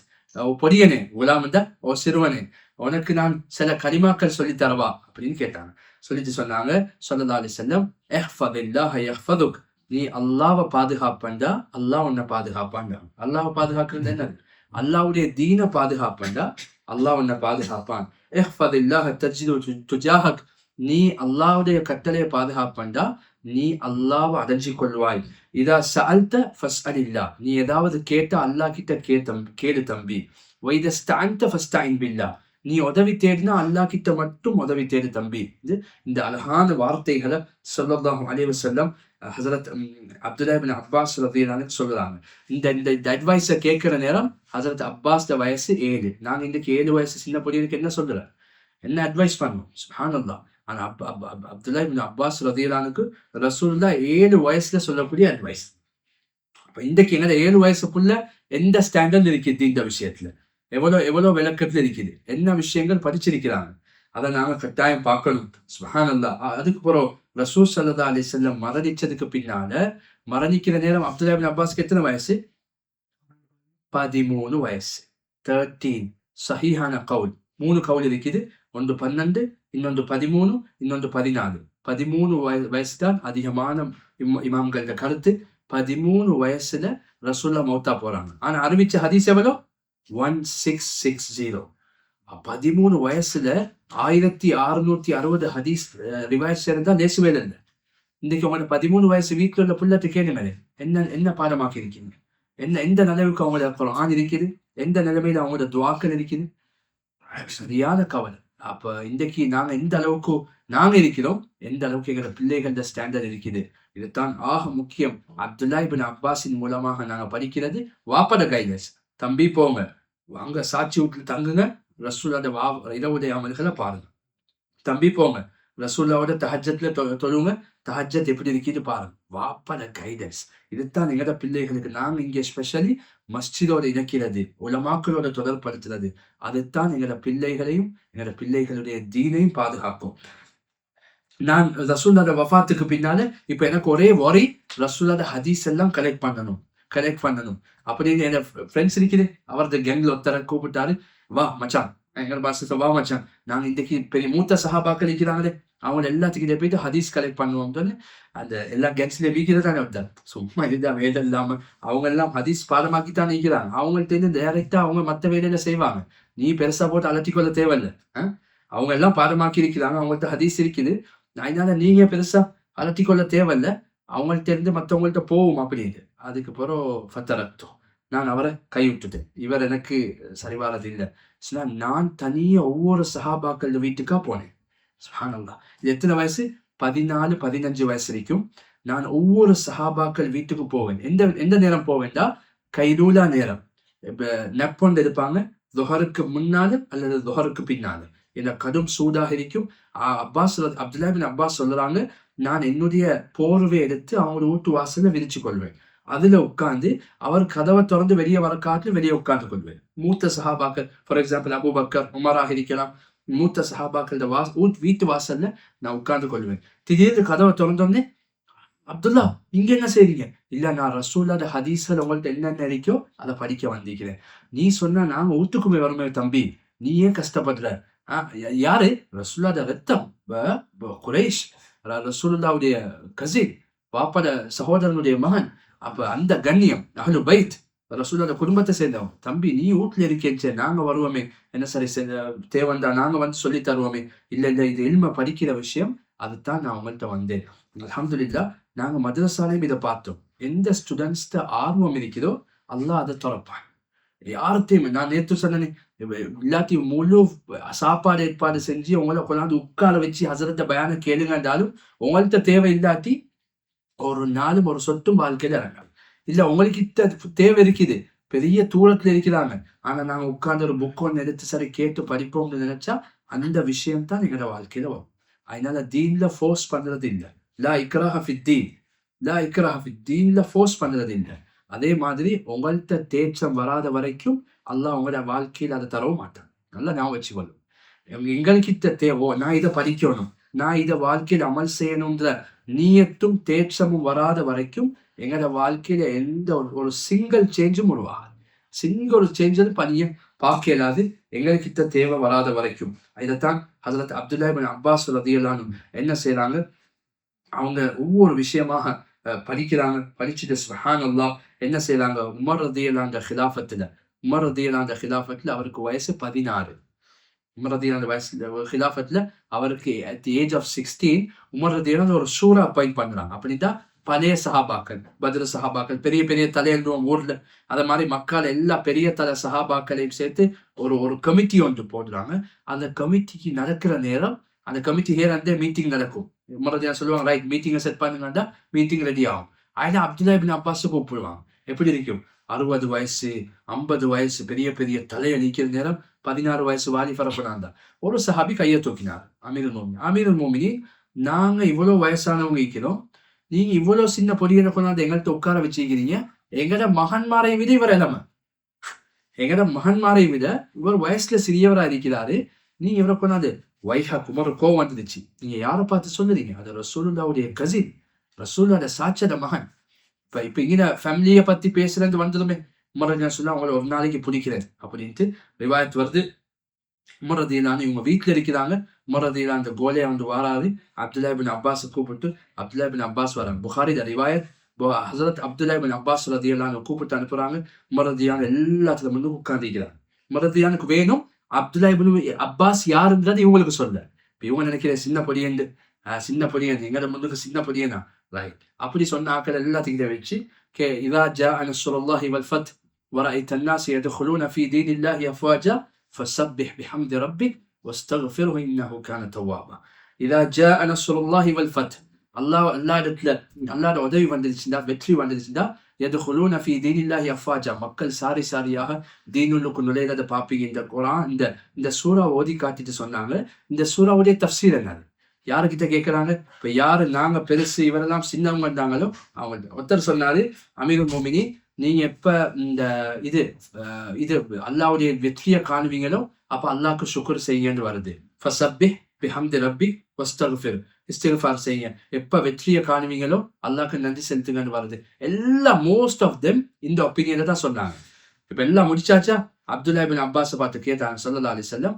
Speaker 1: பொடியனே, குலாம் ஓ சிறுவனே, உனக்கு நான் சில கலிமாக்கள் சொல்லித் தரவா அப்படின்னு கேட்டாங்க. சொல்லிட்டு சொன்னாங்க ஸல்லல்லாஹு அலைஹி வஸல்லம், இஹ்ஃபதில்லாஹ யஹ்ஃபதுக். நீ அல்லாஹ்வை பாதுகாப்பண்டா அல்லாஹ் உன்னை பாதுகாப்பான்டா. அல்லாஹ்வை பாதுகாக்கிறது என்னது? அல்லாஹ்வுடைய தீனை பாதுகாப்பண்டா அல்லாஹ் உன்னை பாதுகாப்பான். இஹ்ஃபதில்லாஹ தஜிது துஜாஹக். நீ அல்லாஹ்வுடைய கட்டளையை பாதுகாப்பண்டா நீ அல்லாஹ்வை அடைஞ்சு கொள்வாய். இதா சஅல்த ஃபஸ்அலில்லாஹ். நீ ஏதாவது கேட்டா அல்லாஹ் கிட்ட கேளு தம்பி. வைத ஸ்தஅன்த ஃபஸ்தஇன் பில்லாஹ். நீ உதவி தேடினா அல்லாஹ் கிட்ட மட்டும் உதவி தேடு தம்பி. இந்த அழகான வார்த்தைகளை ஸல்லல்லாஹு அலைஹி வஸல்லம் ஹஸரத் அப்துல்லாஹ் இப்னு அப்பாஸ் ரலியல்லாஹு அன்ஹு சொல்றாங்க. இந்த அட்வைஸை கேட்கிற நேரம் ஹஸரத் அப்பாஸ் வயசு 7. நாங்க இன்னைக்கு 7 வயசு சின்ன பொடியனுக்கு என்ன சொல்றேன், என்ன அட்வைஸ் பண்ணணும்? சுப்ஹானல்லாஹ். ஆனா அப்துல்லாஹ் இப்னு அப்பாஸ் ரலியல்லாஹு அன்ஹுக்கு ரசூலுல்லாஹ் 7 வயசுல சொல்லக்கூடிய அட்வைஸ். அப்ப இன்றைக்கு எங்க 7 வயசுக்குள்ள எந்த ஸ்டாண்டர்ட் இருக்குது இந்த விஷயத்துல, எவ்வளவு விளக்கத்துல இருக்குது, என்ன விஷயங்கள் படிச்சிருக்கிறாங்க, அதை நாங்க கட்டாயம் பார்க்கணும். சுப்ஹானல்லாஹ். அதுக்கு பிறகு ரசூல் ஸல்லல்லாஹு அலைஹி வஸல்லம் மரணிச்சதுக்கு பின்னால, மரணிக்கிற நேரம் அப்துல்லாஹ் இப்னு அப்பாஸ்க்கு எத்தனை வயசு? 13 வயசு. 13. சஹீஹான கவுல். 3 கவுல் இருக்குது. ஒன்று 12, இன்னொன்று 13, இன்னொன்று 14. 13 வயசு தான் அதிகமான இமாம்கள கருத்து. 13 வயசுல ரசூல்லா மௌத்தா போறாங்க. ஆனா அறிவிச்ச ஹதீஸ் எவ்வளோ? 1660. 13 வயசுல 1660 ஹதீஸ் ரிவாயத் இருந்தா லேசு வேலை இல்லை. இன்னைக்கு உங்களோட 13 வயசு வீட்டுல உள்ள பிள்ளைட்டு கேளுங்க, என்ன பாடமாக்கி இருக்கீங்க, எந்த நிலைவுக்கு அவங்களோட குர்ஆன் இருக்குது, எந்த நிலைமையில அவங்களோட துஆக்கள் இருக்குது. சரியான கவலை. அப்ப இன்றைக்கு நாங்க எந்த அளவுக்கு நாங்க இருக்கிறோம், எந்த அளவுக்கு எங்களோட பிள்ளைகளோட ஸ்டாண்டர்ட் இருக்குது. இதுதான் ஆக முக்கியம். அப்துல்லாஹ் இப்னு அப்பாஸின் மூலமாக நாங்க படிக்கிறது வாப்பட கைடன்ஸ். தம்பி போங்க, வாங்க சாட்சி வீட்டுல தங்குங்க, ரசூலுல்லாஹ் இரவுடைய அமல்களை பாருங்க. தம்பி போங்க, ரசூலுல்லாஹ்வோட தஹஜ்ஜத்ல தொழுங்க, தஹஜ்ஜத் எப்படி இருக்குது பாருங்க. வாப்பட கைடன்ஸ். இதுதான் எங்களோட பிள்ளைகளுக்கு நாங்க இங்கே ஸ்பெஷலி மஸ்ஜிதோட இணைக்கிறது, உலமாக்களோட தொடர்படுத்துறது. அதுதான் எங்களோட பிள்ளைகளையும் எங்களோட பிள்ளைகளுடைய தீனையும் பாதுகாக்கும். நான் ரசூலுல்லாஹ் வஃபாத்துக்கு பின்னால இப்ப எனக்கு ஒரே வரி, ரசூலுல்லாஹ் ஹதீஸ் எல்லாம் கலெக்ட் பண்ணணும் அப்படின்னு என் ஃப்ரெண்ட்ஸ் இருக்குது. அவரது கேங்ல ஒருத்தரை கூப்பிட்டாரு, வா மச்சான், எங்க பாசத்துல வா மச்சான், நாங்க இன்றைக்கு பெரிய மூத்த சஹாபாக்கள் இருக்கிறாங்களே, அவங்க எல்லாத்துக்கிட்டே போயிட்டு ஹதீஸ் கலெக்ட் பண்ணுவோம்னு அந்த எல்லா கேங்ஸ்லயும் வீக்கிறதானே வந்தார். சும்மா இதுதான் வேலை இல்லாம அவங்க எல்லாம் ஹதீஸ் பாடமாக்கித்தான் நிற்கிறாங்க. அவங்கள்ட்ட இருந்து டைரக்டா அவங்க மற்ற வேலையில செய்வாங்க. நீ பெருசா போட்டு அலட்டிக்கொள்ள தேவையில்லை. அவங்க எல்லாம் பாடமாக்கி இருக்கிறாங்க, அவங்கள்ட்ட ஹதீஸ் இருக்குது. அதனால நீங்க பெருசா அலட்டிக்கொள்ள தேவையில்லை, அவங்கள்ட்ட இருந்து மற்றவங்கள்ட்ட போவோம் அப்படின்னு. அதுக்கு பிறகு ஃபத்தரத்தோ, நான் அவரை கைவிட்டுட்டேன். இவர் எனக்கு சரிவாரது இல்லை. நான் தனியா ஒவ்வொரு சஹாபாக்கள் வீட்டுக்கா போனேன். சுப்ஹானல்லாஹ். இது எத்தனை வயசு? 14, 15 வயசு வரைக்கும் நான் ஒவ்வொரு சஹாபாக்கள் வீட்டுக்கு போவேன். எந்த நேரம் போவேன்டா, கைலூலா நேரம். நெப்பொண்டு இருப்பாங்க, துஹருக்கு முன்னால அல்லது துஹருக்கு பின்னால. என்ன கடும் சூடாக இருக்கும். அப்துல்லாஹ் இப்னு அப்பாஸ் சொல்றாங்க, நான் என்னுடைய போர்வை எடுத்து அவங்களோட வீட்டு வாசல்ல விரிச்சு கொள்வேன். அதுல உட்கார்ந்து அவர் கதவை திறந்து வெளியே வர காட்டுல வெளியே உட்கார்ந்து கொள்வேன். மூத்த சஹாபாக்கள், ஃபார் எக்ஸாம்பிள் அபூபக்கர், உமராக இருக்கலாம், மூத்த சஹாபாக்கள் வீட்டு வாசல்ல நான் உட்கார்ந்து கொள்வேன். திடீர்னு கதவை திறந்தோடனே, அப்துல்லா இங்க என்ன செய்றீங்க? இல்ல, நான் ரசூலுல்லாஹ் ஹதீஸ்ல உங்கள்ட்ட என்னென்ன இருக்கோ அதை படிக்க வந்திருக்கிறேன். நீ சொன்னா நாங்க வீட்டுக்குமே வருமே தம்பி, நீ ஏன் கஷ்டப்படுற? யாரு? ரசூலுல்லாஹ் ரத்தம், குரைஷ், ரசூலுல்லாஹ்வுடைய கசின், பாப்பட சகோதரனுடைய மகன். அப்ப அந்த கண்ணியம், அஹ்லு பைத், ரசூலுல்லாஹ் குடும்பத்தை சேர்ந்தவன். தம்பி நீ வீட்டுல இருக்கேன்னு, நாங்க வருவோமே, என்ன சரி தேவன்டா, நாங்க வந்து சொல்லி தருவோமே. இல்ல இது இல்ம படிக்கிற விஷயம், அதுதான் நான் உங்கள்கிட்ட வந்தேன். அல்ஹம்துலில்லாஹ். நாங்க மதரசாலையும் இதை பார்த்தோம். எந்த ஸ்டூடெண்ட்ஸ்ட ஆர்வம் இருக்குதோ அல்லாஹ் அதை திறப்பான். யார்த்தையுமே நான் நேற்று சொன்னேன், இல்லாட்டி முழு சாப்பாடு ஏற்பாடு செஞ்சு உங்களை கொண்டாந்து உட்கார வச்சு ஹசரத்தை பயான கேளுங்கன்றாலும் உங்கள்கிட்ட தேவை இல்லாட்டி ஒரு நாளும் ஒரு சொட்டும் வாழ்க்கையில இறங்காது. இல்ல உங்களுக்கு தேவை இருக்குது, பெரிய தூரத்துல இருக்கிறாங்க, ஆனா நாங்க உட்கார்ந்து ஒரு புக் ஒன்று எடுத்து சரி கேட்டு படிப்போம்னு நினைச்சா அந்த விஷயம் தான் எங்களோட வாழ்க்கையில வரும். அதனால தீன்ல ஃபோர்ஸ் பண்றது இல்லை. லா இக்ராஹ ஃபித்தீன், லா இக்ராஹ ஃபித்தீன்ல ஃபோர்ஸ் பண்றது இல்லை. அதே மாதிரி உங்கள்கிட்ட தேற்றம் வராத வரைக்கும் அல்லாஹ் உங்களோட வாழ்க்கையில அதை தரவும் மாட்டான். நல்லா ஞாபகம் வச்சுக்கொள்ளும். எங்கள்கிட்ட தேவோ நான் இதை படிக்கணும், நான் இதை வாழ்க்கையில அமல் செய்யணும்ன்ற நீயத்தும் தேற்றமும் வராத வரைக்கும் எங்களோட வாழ்க்கையில எந்த ஒரு சிங்கிள் சேஞ்சும் உருவாகாது. சிங்கிள் சேஞ்சு பணிய பார்க்க இயலாது எங்கள்கிட்ட தேவை வராத வரைக்கும். இதைத்தான் ஹஜரத் அப்துல்லா இப்னு அப்பாஸ் ரலியல்லாஹு அன்ஹு என்ன செய்யறாங்க, அவங்க ஒவ்வொரு விஷயமாக படிக்கிறாங்க. படிச்சுட்டு சுப்ஹானல்லாஹ் என்ன செய்யறாங்க, உமர் ரலியல்லாஹு அன்ஹு ஹிலாஃபத்துல அவருக்கு வயசு 16. உமர் ரலியல்லாஹு வயசு ஹிலாஃபத்துல அவருக்கு at the age of 16 Umar ரலியல்லாஹு ஒரு சூரா அப்பாயிண்ட் பண்றாங்க. அப்படிதான் பழைய சஹாபாக்கள், பத்ர் சஹாபாக்கள், பெரிய பெரிய தலையன்றுவோம் ஊர்ல, அத மாதிரி மக்கள் எல்லா பெரிய தலை சஹாபாக்களையும் சேர்த்து ஒரு கமிட்டி ஒன்று போடுறாங்க. அந்த கமிட்டிக்கு நடக்கிற நேரம், அந்த கமிட்டி ஹேர் அந்த மீட்டிங் நடக்கும். முறையா சொல்லுவாங்க, ரைட் மீட்டிங்கை செட் பண்ணுங்கண்டா மீட்டிங் ரெடி ஆகும். ஆனா அப்துல்லா இப்னு அப்பாஸ் கூப்பிடுவாங்க. எப்படி இருக்கும், 60 வயசு 50 வயசு பெரிய பெரிய தலையை நிற்கிற நேரம் 16 வயசு வாலிபரப்பனான். ஒரு சஹாபி கையை தூக்கினார், அமீருல் மோமினீன், நாங்க இவ்வளவு வயசானவங்க இருக்கிறோம், நீங்க இவ்வளவு சின்ன பொடியனை கொண்டாந்து எங்கள்கிட்ட உட்கார வச்சிருக்கிறீங்க, எங்கட மகன்மாரை விட இவர் இளமை, எங்கட மகன்மாரை விட இவர் வயசுல சிறியவரா இருக்கிறாரு, நீங்க இவரை கொண்டாந்து வைஹா குமர கோவம் வந்துருச்சு, நீங்க யாரை பார்த்து சொல்லுறீங்க, அது ரசூலுல்லாவுடைய கசின், ரசூலுல்லாஹ் சாட்சத மகன். இப்ப இங்க ஃபேமிலியை பத்தி பேசுறது வந்ததுமே உமர் சொல்ல அவங்களை ஒரு நாளைக்கு பிடிக்கிறேன் அப்படின்ட்டு ரிவாயத் வருது. உமர் ரலியல்லாஹு இவங்க வீட்டுல இருக்கிறாங்க. உமர் ரலியல்லாஹு அந்த கோலையா வந்து வாராரு. அப்துல்லா இப்னு அப்பாஸ் கூப்பிட்டு அப்துல்லா இப்னு அப்பாஸ் வராங்க. புகாரி ரிவாயத், ஹஸரத் அப்துல்லா இப்னு அப்பாஸ் ரலியல்லாஹு கூப்பிட்டு அனுப்புறாங்க. உமர் ரலியல்லாஹு எல்லாத்துல முன்னு உட்கார்ந்துக்கிறாங்க. உமர் ரலியல்லாஹுக்கு வேணும் அப்துல்லா இப்னு அப்பாஸ் யாருன்றது இவங்களுக்கு சொல்ல. இப்ப இவங்க நினைக்கிற சின்ன பொடியன் எங்கட முன்னுக்கு சின்ன பொடியனா, ரைட், அப்படி சொன்ன ஆக்கள் எல்லாத்தையும் வச்சு இதா ஜாஅ நஸ்ருல்லாஹி வல் ஃபத் வரஅய்த الناس يدخلون في دين الله أفواجا فسبح بحمد ربك واستغفره إنه كان توابا. إذا جاء نصر الله والفتح, அல்லாஹ்வுடைய உதவி வந்துச்சுன்னா, வெற்றி வந்துச்சுன்னா, يدخلون في دين الله أفواجا, மக்கள் சாரி சாரியாக தீனுக்கு நுழைறத பாப்பீங்க. இந்த குர்ஆன் இந்த சூரா ஓதி காட்டிட்டு சொன்னாங்க. இந்த சூராவுடைய தஃப்சீர் என்ன, யாருக்கிட்ட கேட்கிறாங்க, இப்ப யாரு நாங்க பெருசு இவரெல்லாம் சின்னவங்க இருந்தாங்களோ அவங்க ஒருத்தர் சொன்னாரு, அமீருல் மோமினீன், நீங்க எப்ப இந்த இது அல்லாஹ்வுடைய வெற்றியை காணுவீங்களோ அப்ப அல்லாஹ்க்கு ஷுக்ர் செய்யுங்கன்னு வருது. ஃபஸப்பிஹ் பிஹம்தி ரப்பிக் வஸ்தக்ஃபிர், இஸ்திக்ஃபார் செய்யுங்க. எப்ப வெற்றியை காணுவீங்களோ அல்லாஹ்க்கு நன்றி செலுத்துங்கன்னு வருது. எல்லாம் மோஸ்ட் ஆஃப் தெம் இந்த ஒப்பீனியனை தான் சொன்னாங்க. இப்ப எல்லாம் முடிச்சாச்சா, அப்துல்லா இப்னு அப்பாஸ் பார்த்து கேட்டாங்க ஸல்லல்லாஹு அலைஹி வஸல்லம்,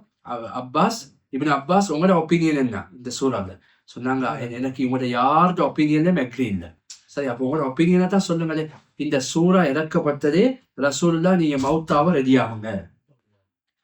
Speaker 1: இப்னு அப்பாஸ் உங்களோட ஒப்பீனியன் என்ன இந்த சூறால? சொன்னாங்க, எனக்கு இவங்களோட யாரோட ஒப்பீனியன்லயும் அக்ரி இல்லை. சரி, அப்போ உங்களோட ஒப்பீனியனை தான் சொல்லுங்களே. இந்த சூறா இறக்கப்பட்டதே ரசூலுல்லாஹ் நீங்க மௌத்தாவ ரெடி ஆகுங்க,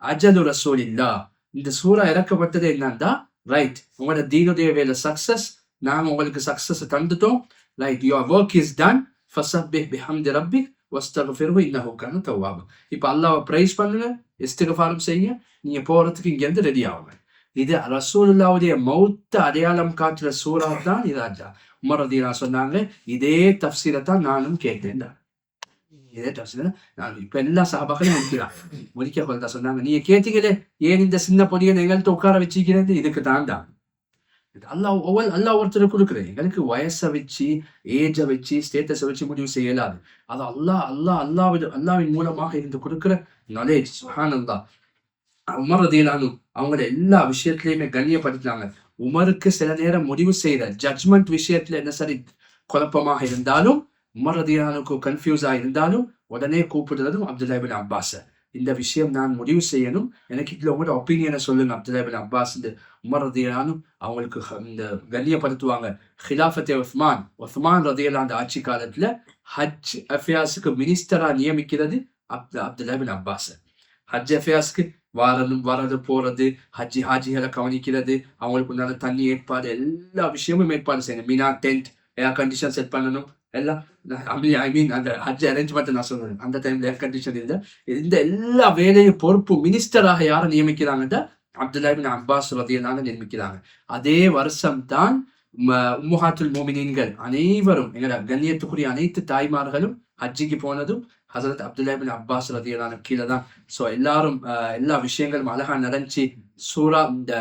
Speaker 1: அஜலு ரசூலில்லாஹ். இந்த சூறா இறக்கப்பட்டதே என்னன்னா, ரைட், உங்களோட தீனுடைய வேலை சக்சஸ், நாங்க உங்களுக்கு சக்சஸ் தந்துட்டோம், right, your work is done, ஃபஸப்பிஹ் பிஹம்தி ரப்பிக் வஸ்தக்ஃபிர்ஹு இன்னஹு கான தவ்வாபா. இப்போ அல்லாஹ்வை பிரைஸ் பண்ணுங்க, இஸ்திக்ஃபாரும் செய்யுங்க, நீங்க போறதுக்கு இங்க இருந்து ரெடி ஆகுங்க. இது ரசூலுல்லாஹ்வுடைய மௌத்த அடையாளம் காட்டுற சூறா தான் இதாஜா. உமர் ரலியல்லாஹு சொன்னாங்க, இதே தஃப்சீரை தான் நானும் கேட்டேன். இதே தஃப்சீரை நான் இப்ப எல்லா சஹாபாக்களையும் முடிக்க கொள்ள சொன்னாங்க, நீங்க கேட்டீங்களே ஏன் இந்த சின்ன பொடியன் எங்கள்கிட்ட உட்கார வச்சிருக்கிறது, இதுக்கு தாண்டா. அல்லாஹ் ஒருத்தர் கொடுக்குறேன், எங்களுக்கு வயசை வச்சு ஏஜை வச்சு ஸ்டேட்டஸை வச்சு முடிவு செய்யலாது. அது அல்லாஹ்வின் மூலமாக இருந்து கொடுக்குற நாலேஜ். சுப்ஹானல்லாஹ். உமர் ரலியல்லாஹு அவங்களோட எல்லா விஷயத்திலயுமே கண்ணியப்படுத்தினாங்க. உமருக்கு சில நேரம் முடிவு செய்யற ஜட்ஜ்மெண்ட் விஷயத்துல என்ன சரி குழப்பமாக இருந்தாலும், உமர் ரலியல்லாஹு கன்ஃபியூஸா இருந்தாலும் உடனே கூப்பிடுறதும் அப்துல்லா இப்னு அப்பாஸ். இந்த விஷயம் நான் முடிவு செய்யணும், எனக்கு இதுல உங்களோட ஒப்பீனியனை சொல்லுங்க அப்துல்லா இப்னு அப்பாஸ். உமர் ரலியல்லாஹு அவங்களுக்கு இந்த கண்ணியப்படுத்துவாங்க. ஹிலாஃபத்தே உஸ்மான் ரலியல்லாஹு ஆட்சி காலத்துல ஹஜ் அஃபேர்ஸ்க்கு மினிஸ்டரா நியமிக்கிறது அப்துல்லா இப்னு அப்பாஸ். ஹஜ் அஃபேர்ஸ்க்கு வரது போறது, ஹாஜிகளை கவனிக்கிறது, அவங்களுக்கு உண்டான தண்ணி ஏற்பாடு, எல்லா விஷயமும் ஏற்பாடு செய்யணும். மீனா டென்ட், ஏர் கண்டிஷன் செட் பண்ணணும், எல்லாம் ஐ மீன் அந்த ஹஜ் அரேஞ்ச்மெண்ட் நான் சொல்றேன். அந்த டைம்ல ஏர் கண்டிஷன் இல்லை. இந்த எல்லா வேலையும் பொறுப்பு மினிஸ்டராக யாரை நியமிக்கிறாங்கன்ற அப்துல்லா இப்னு அப்பாஸ் ரலியல்லாஹு அன்ஹு நியமிக்கிறாங்க. அதே வருஷம் தான் உம்முஹாத்துல் மோமினீன்கள் அனைவரும் எங்களோட கண்ணியத்துக்குரிய அனைத்து தாய்மார்களும் ஹஜ்ஜிக்கு போனதும் ஹசரத் அப்துல்லா இப்னு அப்பாஸ் ரலியல்லாஹு அன்ஹு கீழே தான். ஸோ எல்லாரும் எல்லா விஷயங்களும் அழகா நடந்துச்சு. சூரா இந்த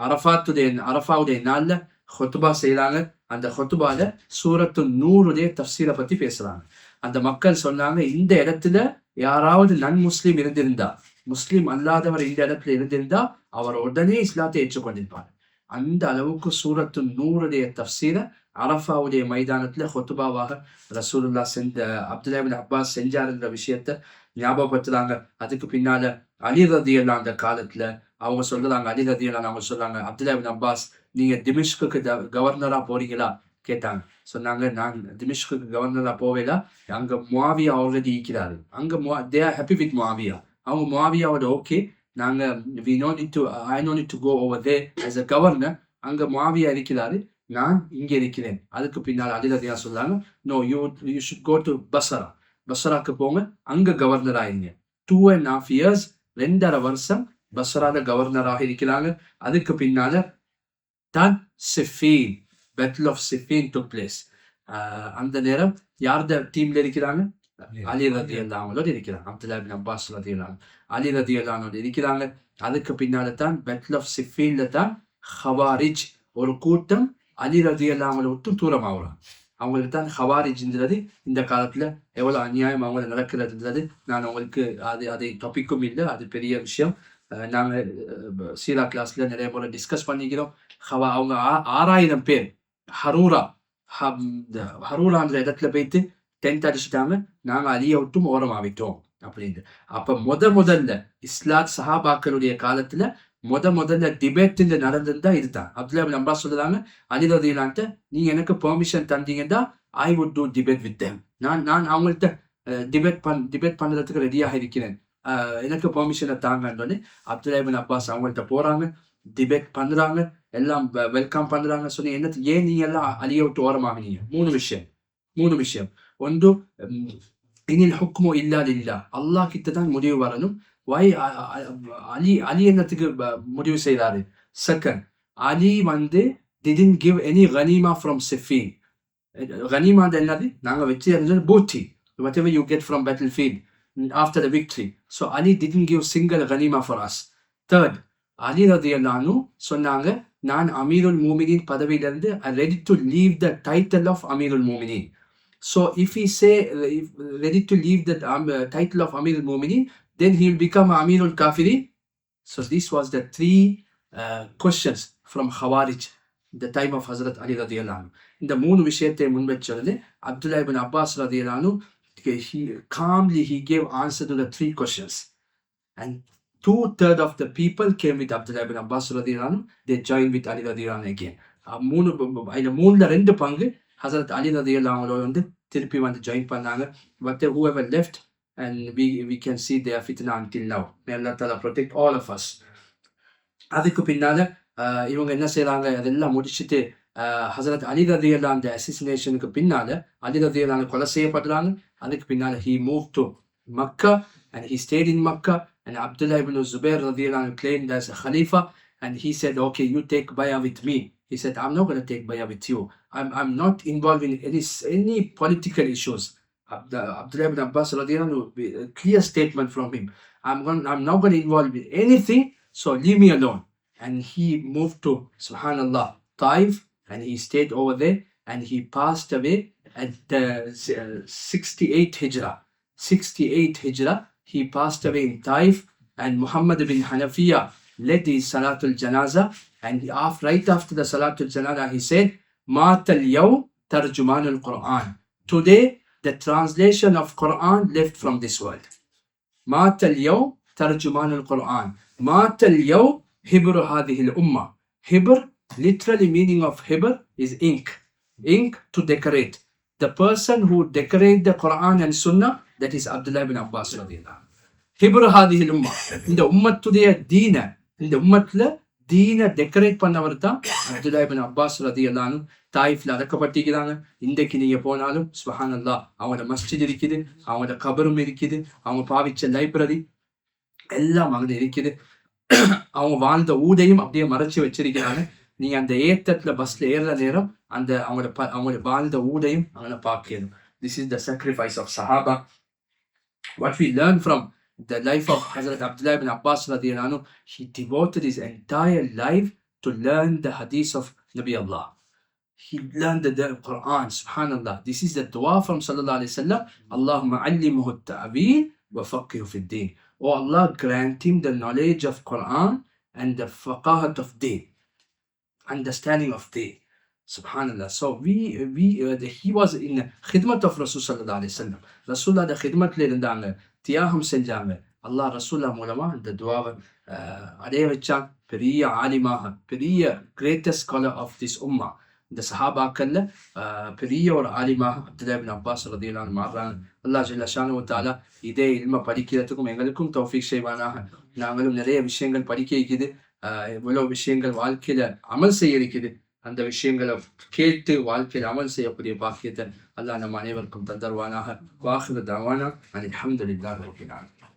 Speaker 1: அரஃபாவுடைய நாள்ல ஹொத்துபா செய்யறாங்க. அந்த ஹொத்துபால சூரத்து நூறுடைய தஃப்சீரை பத்தி பேசுறாங்க. அந்த மக்கள் சொன்னாங்க, இந்த இடத்துல யாராவது நன் முஸ்லீம் இருந்திருந்தா, முஸ்லீம் அல்லாதவர் இந்த இடத்துல இருந்திருந்தா அவர் உடனே இஸ்லாத்தை ஏற்றுக்கொண்டிருப்பார். அந்த அளவுக்கு சூரத்து நூறுடைய தஃப்சீரை அரஃபாவுடைய மைதானத்துல ஹொத்துபாவாக ரசூலுல்லாஹ் அப்துல்லா இப்னு அப்பாஸ் செஞ்சாருன்ற விஷயத்த ஞாபகப்படுத்துறாங்க. அதுக்கு பின்னால அலி ரலியல்லாஹு அந்த காலத்துல அவங்க சொல்றாங்க, அலி ரலியல்லாஹு அவங்க சொல்றாங்க, அப்துல்லா இப்னு அப்பாஸ் நீங்க திமிஷ்குக்கு கவர்னரா போறீங்களா கேட்டாங்க. சொன்னாங்க, நான் திமிஷ்குக்கு கவர்னரா போவேலா, அங்க முஆவியா ஆல்ரெடி இருக்கிறாரு, அங்க they are happy with Muawiya, அவங்க முஆவியாவோட ஓகே, நாங்க I don't need to go over there as a governor, அங்க முஆவியா இருக்கிறாரு, நான் இங்க இருக்கிறேன். அதுக்கு பின்னால் அலி ரலியல்லாஹு சொல்றாங்க, no you should go to பஸ்ராக்கு போங்க, அங்க கவர்னர் ஆயிருங்க. 2.5 years 2.5 வருஷம் பஸ்ரால கவர்னராக இருக்கிறாங்க. அதுக்கு பின்னால தான் Siffin, battle of Siffin took place. அந்த நேரம் யார்த டீம்ல இருக்கிறாங்க? அலி ரலியல்லாஹு அவங்களோட இருக்கிறாங்க. அப்துல்லா இப்னு அப்பாஸ் ரலியல்லாஹு அலி ரலியல்லாஹு இருக்கிறாங்க. அதுக்கு பின்னால தான் பேட்டில் ஆஃப் சிஃபீன்ல தான் ஹவாரிஜ் ஒரு கூட்டம் அலி ரலியல்லாஹு அவங்களை விட்டு தூரமாகலாம். அவங்களுக்கு தான் ஹவாரிஜ்ன்றது இந்த காலத்துல எவ்வளவு அநியாயம் அவங்களை நடக்கிறதுன்றது நான் உங்களுக்கு அது டாபிக்கும் இல்லை, அது பெரிய விஷயம். நாங்க சீரா கிளாஸ்ல நிறைய முறை டிஸ்கஸ் பண்ணிக்கிறோம். அவங்க 6000 பேர் ஹரூரான்ற இடத்துல போயிட்டு டென்ட் அடிச்சுட்டாங்க, நாங்க அலியை விட்டும் ஓரமாவிட்டோம் அப்படின்னு. அப்ப முதல்ல இஸ்லாத் சஹாபாக்களுடைய காலத்துல முதல்ல டிபேட் நடந்ததுதா இதுதான். அப்துல்லா இப்னு அப்பாஸ் சொல்றாங்க, அலி ரலியல்லாஹு அன்ஹு நீங்க எனக்கு பெர்மிஷன் தந்தீங்கன்னா I would do debate with them, நான் அவங்கள்ட்ட டிபேட் பண்றதுக்கு ரெடியாக இருக்கிறேன், எனக்கு பெர்மிஷனை தாங்கன்னு அப்துல்லா இப்னு அப்பாஸ் அவங்கள்ட்ட போறாங்க, டிபேட் பண்றாங்க, எல்லாம் வெல்கம் பண்றாங்க. சொல்லி ஏன் நீங்க எல்லாம் அலியை விட்டு ஓரமாகினீங்க? மூணு விஷயம். ஒன்று, இனில் ஹுக்மு இல்லா லில்லாஹ், அல்லாஹ் கிட்ட தான் முடிவு வரணும். அலி என்னத்துக்கு முடிவு செய்யறாரு? Second, Ali didn't give any ghanima from Siffin. Ghanima என்னது? நாங்க வச்சு booty, whatever you get from battlefield after the victory. So Ali didn't give single ghanima for us. Third, Ali ரலியல்லாஹு அன்ஹு சொன்னாங்க, நான் அமீருல் மூமினின் பதவியிலிருந்து ready to leave the title of அமீருல் மூமினின். So if he say ready to leave the title of அமீருல் மூமினின், then he will become Amirul Kafirin. So this was the 3 questions from Khawarij the time of Hazrat Ali radiallahu anhu. இந்த 3 விஷயத்தை முன்வச்சது Abdullah ibn Abbas ரலியல்லாஹு அன்ஹு, he gave answer to the 3 questions, and 2/3 of the people came with Abdullah ibn Abbas radiallahu anhu. They joined with Ali radiallahu anhu again. மூணுல 2 பங்கு ஹசரத் அலி ரலியல்லாஹு அன்ஹு திருப்பி ஜாயின் பண்ணாங்க. But whoever left, and we can see their fitna until now. May Allah Ta'ala protect all of us. அதுக்கு பின்னால இவங்க என்ன செய்யறாங்க, அதெல்லாம் முடிச்சுட்டு ஹசரத் அலி ரலியல்லாஹு அன்ஹு அசிசினேஷனுக்கு பின்னால அலி ரலியல்லாஹு அன்ஹு கொலை செய்யப்படுறாங்க. அதுக்கு பின்னால he moved to Makkah and he stayed in Makkah, and Abdullah ibn Zubair radiallahu anhu claimed as a Khalifa, and he said, okay, you take bay'ah with me. He said, I'm not going to take bay'ah with you. I'm not involved in any political issues. Abdullah ibn Abbas radiallahu anhu, a clear statement from him, I'm not going to involve in anything, so leave me alone. And he moved to, subhanallah, Taif, and he stayed over there, and he passed away at 68 Hijrah. He passed away in Taif, and Muhammad bin Hanafiya led his Salatul Janaza, and right after the Salatul Janaza he said, Matal yaw tarjumanul Quran. Today the translation of Quran left from this world. Matal yaw tarjumanul Quran. Matal yaw hibr hadhihi al-ummah. Hibr, literally meaning of hibr is ink to decorate. The person who decorate the Quran and Sunnah, that is Abdullah ibn Abbas radiallahu anhu. Hibr hadhihi al-ummah. இந்த உம்மத்துடைய தீன decorate பண்ணவர் தான் Abdullah ibn Abbas ரலியல்லாஹு அன்ஹு. தாயிஃப்ல அடக்கப்பட்டிருக்கிறாங்க. இன்றைக்கு நீங்க போனாலும் சுப்ஹானல்லாஹ் அவங்களோட மஸ்ஜித் இருக்குது, அவங்களோட கபரும் இருக்குது, அவங்க பாவிச்ச லைப்ரரி எல்லாம் அங்க இருக்குது. அவங்க வாழ்ந்த ஊதையும் அப்படியே மறைச்சு வச்சிருக்கிறாங்க. நீங்க அந்த ஏத்தத்துல பஸ்ல ஏறுற நேரம் அந்த அவங்களோட வாழ்ந்த ஊதையும் அங்கே பார்க்கணும். This is the sacrifice of Sahaba. What we learn from the life of Hazrat Abdullah ibn Abbas radiallahu anhu, he devoted his entire life to learn the hadith of Nabi Allah. He learned the Quran, subhanallah. This is the dua from sallallahu alaihi wasallam. Allahumma allimhu at-ta'wil wa faqihu fi ad-din. Oh Allah, grant him the knowledge of Quran and the faqahat of deen, understanding of deen. Subhanallah. So he was in khidmat of Rasul sallallahu alaihi wasallam. Rasulullah the khidmatல இருந்தாங்க, தியாகம் செஞ்சாங்க. அல்லாஹ் ரசூல்லா மூலமா இந்த துவாவை அடைய வச்சான். பெரிய ஆலிமாக, பெரிய கிரேட்டஸ்ட் ஸ்காலர் ஆஃப் திஸ் உம்மா. இந்த சஹாபாக்கள்ல பெரிய ஒரு ஆலிமாக அப்துல்லா இப்னு அப்பாஸ் ரலியல்லாஹு அன்ஹு மாறுறாங்க. அல்லாஹ் ஜல்ல ஷானஹு வ தஆலா இதே இல்ம படிக்கிறதுக்கும் எங்களுக்கும் தௌஃபீக் செய்வானாக. நாங்களும் நிறைய விஷயங்கள் படிக்க இருக்குது, இவ்வளவு விஷயங்கள் வாழ்க்கையில அமல் செய்ய இருக்குது. அந்த விஷயங்களை கேட்டு வாழ்க்கையில் அமல் செய்யக்கூடிய பாக்கியத்தை அல்லாஹ் நம்ம அனைவருக்கும் தந்தருவானாக. வாஹிரு தஅவானா அல்ஹம்துலில்லாஹி ரப்பில் ஆலமீன்.